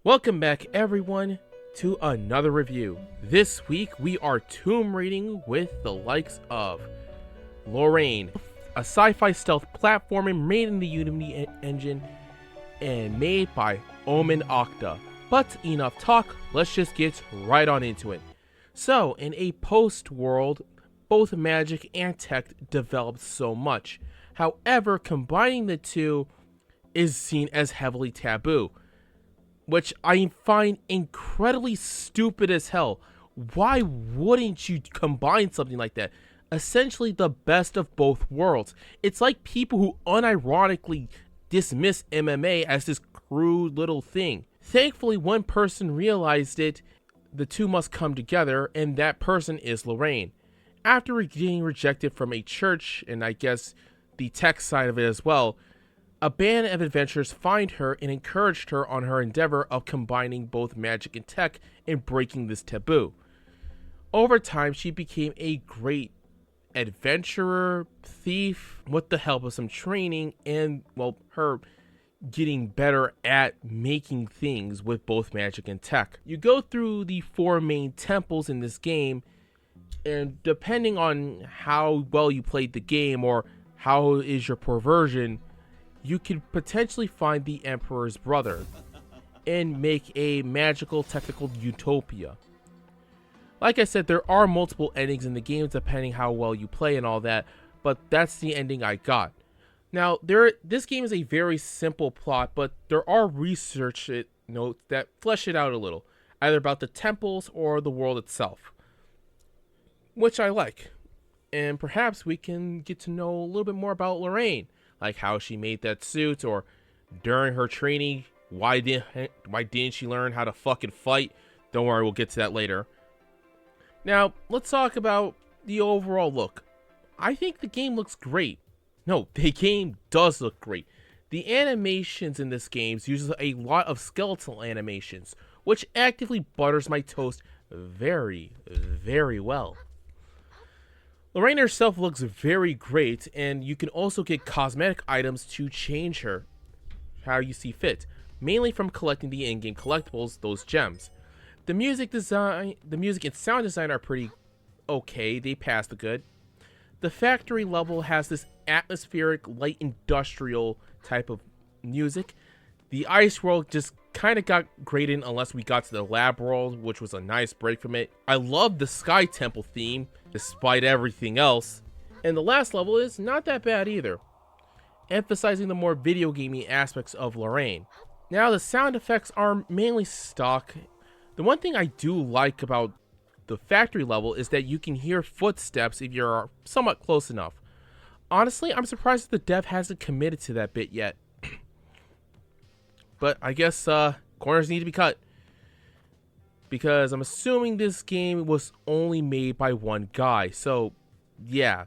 Welcome back everyone to another review. This week we are tomb raiding with the likes of Lorain, a sci-fi stealth platformer made in the Unity engine and made by MR.OverLord. But enough talk, let's just get right on into it. So, in a post-world, both magic and tech developed so much. However, combining the two is seen as heavily taboo, which I find incredibly stupid as hell. Why wouldn't you combine something like that? Essentially the best of both worlds. It's like people who unironically dismiss MMA as this crude little thing. Thankfully, one person realized it. The two must come together, and that person is Lorain. After getting rejected from a church, and I guess the tech side of it as well, a band of adventurers find her and encouraged her on her endeavor of combining both magic and tech and breaking this taboo. Over time, she became a great adventurer, thief, with the help of some training and, well, her getting better at making things with both magic and tech. You go through the 4 main temples in this game, and depending on how well you played the game or how is your perversion, you could potentially find the Emperor's brother and make a magical technical utopia. Like I said, there are multiple endings in the game depending how well you play and all that, but that's the ending I got. Now, this game is a very simple plot, but there are research notes that flesh it out a little, either about the temples or the world itself, which I like. And perhaps we can get to know a little bit more about Lorain, like how she made that suit, or during her training, why didn't she learn how to fucking fight? Don't worry, we'll get to that later. Now, let's talk about the overall look. I think the game looks great. No, the game does look great. The animations in this game uses a lot of skeletal animations, which actively butters my toast very, very well. Lorain herself looks very great, and you can also get cosmetic items to change her how you see fit, mainly from collecting the in-game collectibles, those gems. The music and sound design are pretty okay, they pass the good. The factory level has this atmospheric, light industrial type of music. The ice world just kind of got graded unless we got to the lab world, which was a nice break from it. I love the Sky Temple theme, despite everything else. And the last level is not that bad either, emphasizing the more video gaming aspects of Lorain. Now, the sound effects are mainly stock. The one thing I do like about the factory level is that you can hear footsteps if you're somewhat close enough. Honestly, I'm surprised that the dev hasn't committed to that bit yet. But I guess corners need to be cut, because I'm assuming this game was only made by one guy, so yeah.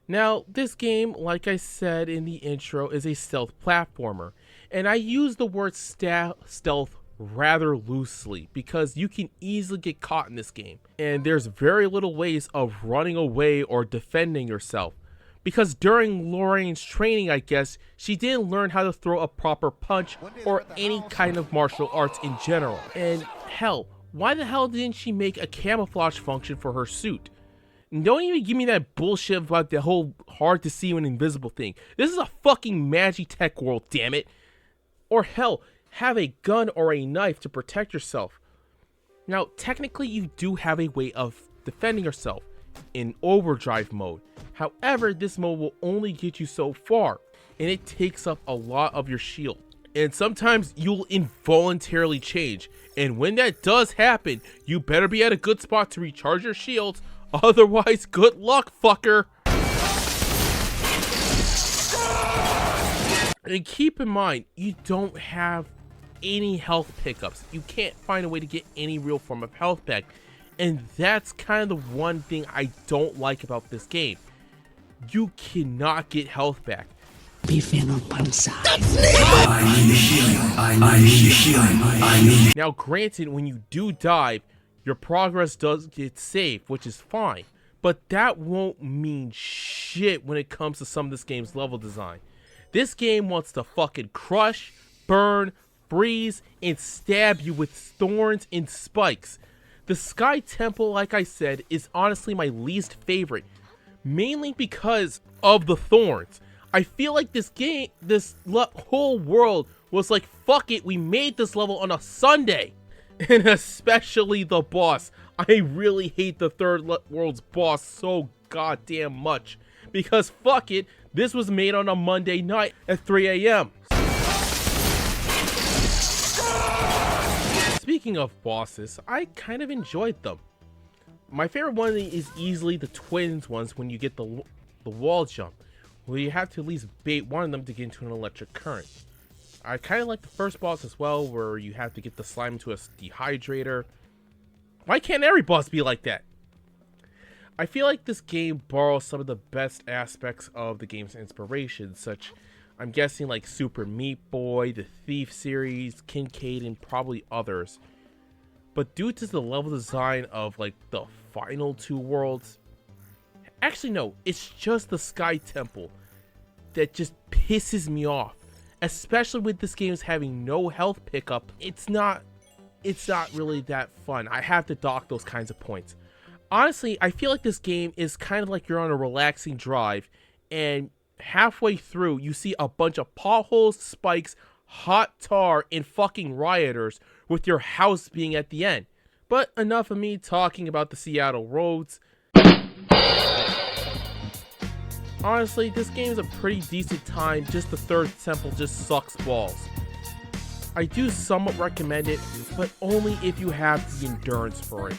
Now, this game, like I said in the intro, is a stealth platformer, and I use the word stealth rather loosely because you can easily get caught in this game, and there's very little ways of running away or defending yourself. Because during Lorain's training, I guess, she didn't learn how to throw a proper punch or any kind of martial arts in general. And hell, why the hell didn't she make a camouflage function for her suit? And don't even give me that bullshit about the whole hard to see when invisible thing. This is a fucking magi-tech world, damn it. Or hell, have a gun or a knife to protect yourself. Now, technically you do have a way of defending yourself in overdrive mode. However, this mode will only get you so far, and it takes up a lot of your shield. And sometimes you'll involuntarily change, and when that does happen, you better be at a good spot to recharge your shields, otherwise good luck, fucker. And keep in mind, you don't have any health pickups. You can't find a way to get any real form of health back. And that's kind of the one thing I don't like about this game. You cannot get health back. Now granted, when you do dive, your progress does get saved, which is fine. But that won't mean shit when it comes to some of this game's level design. This game wants to fucking crush, burn, breeze and stab you with thorns and spikes. The Sky Temple, like I said, is honestly my least favorite, mainly because of the thorns. I feel like this whole world was like, fuck it, we made this level on a Sunday. And especially the boss. I really hate the Third World's boss so goddamn much. Because fuck it, this was made on a Monday night at 3 a.m. Speaking of bosses, I kind of enjoyed them. My favorite one is easily the twins ones when you get the wall jump, where you have to at least bait one of them to get into an electric current. I kind of like the first boss as well, where you have to get the slime into a dehydrator. Why can't every boss be like that? I feel like this game borrows some of the best aspects of the game's inspiration, such, I'm guessing, like Super Meat Boy, the Thief series, Kincaid, and probably others. But due to the level design of like the final two worlds, actually no, it's just the Sky Temple that just pisses me off. Especially with this game's having no health pickup, it's not really that fun. I have to dock those kinds of points. Honestly, I feel like this game is kind of like you're on a relaxing drive, and halfway through you see a bunch of potholes, spikes, hot tar, and fucking rioters, with your house being at the end. But enough of me talking about the Seattle roads. Honestly, this game is a pretty decent time, just the third temple just sucks balls. I do somewhat recommend it, but only if you have the endurance for it.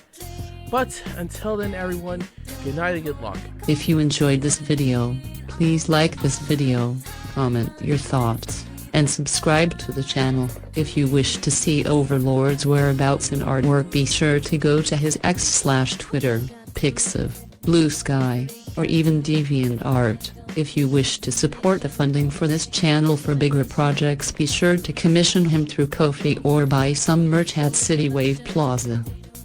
But until then everyone, good night and good luck. If you enjoyed this video, please like this video, comment your thoughts, and subscribe to the channel. If you wish to see Overlord's whereabouts and artwork, be sure to go to his X/Twitter, Pixiv, Blue Sky, or even DeviantArt. If you wish to support the funding for this channel for bigger projects, be sure to commission him through Ko-fi or buy some merch at City Wave Plaza.